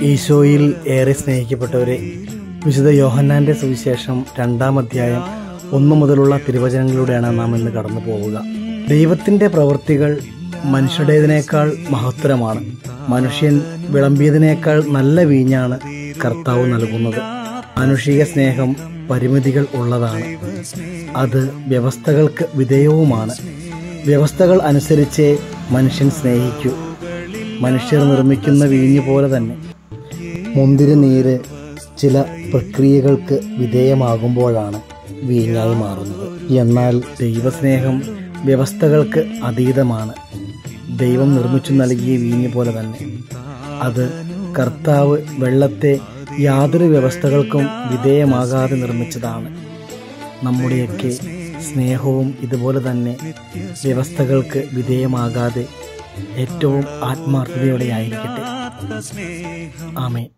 ഈശോയിൽ ഏറെ സ്നേഹിക്കപ്പെട്ടവരെ, വിശുദ്ധ യോഹന്നാന്റെ സുവിശേഷം 2-ാം അധ്യായം 1 മുതലുള്ള തിരുവചനങ്ങളിലൂടെയാണ് നാം ഇന്ന് കടന്നു പോവുക. ദൈവത്തിന്റെ പ്രവൃത്തികൾ മനുഷ്യരുടേതിനേക്കാൾ മഹത്തരമാണ്. മനുഷ്യൻ വിളമ്പിയതിനേക്കാൾ നല്ല വീഞ്ഞാണ് കർത്താവ് നൽകുന്നത്. മാനുഷിക സ്നേഹം പരിമിതികൾ ഉള്ളതാണ്. അത് വ്യവസ്ഥകൾക്ക് വിധേയവുമാണ്. വ്യവസ്ഥകൾ അനുസരിച്ചേ മനുഷ്യൻ സ്നേഹിക്കൂ. മനുഷ്യർ നിർമ്മിക്കുന്ന വീഞ്ഞു പോലെ തന്നെ മുന്തിരി നീര് ചില പ്രക്രിയകൾക്ക് വിധേയമാകുമ്പോഴാണ് വീഞ്ഞായി മാറുന്നത്. എന്നാൽ ദൈവസ്നേഹം വ്യവസ്ഥകൾക്ക് അതീതമാണ്. ദൈവം നിർമ്മിച്ചു നൽകിയ വീഞ്ഞു പോലെ തന്നെ. അത് കർത്താവ് വെള്ളത്തെ യാതൊരു വ്യവസ്ഥകൾക്കും വിധേയമാകാതെ നിർമ്മിച്ചതാണ്. നമ്മുടെയൊക്കെ സ്നേഹവും ഇതുപോലെ തന്നെ വ്യവസ്ഥകൾക്ക് വിധേയമാകാതെ ഏറ്റവും ആത്മാർത്ഥതയോടെ ആയിരിക്കട്ടെ. ആമേൻ.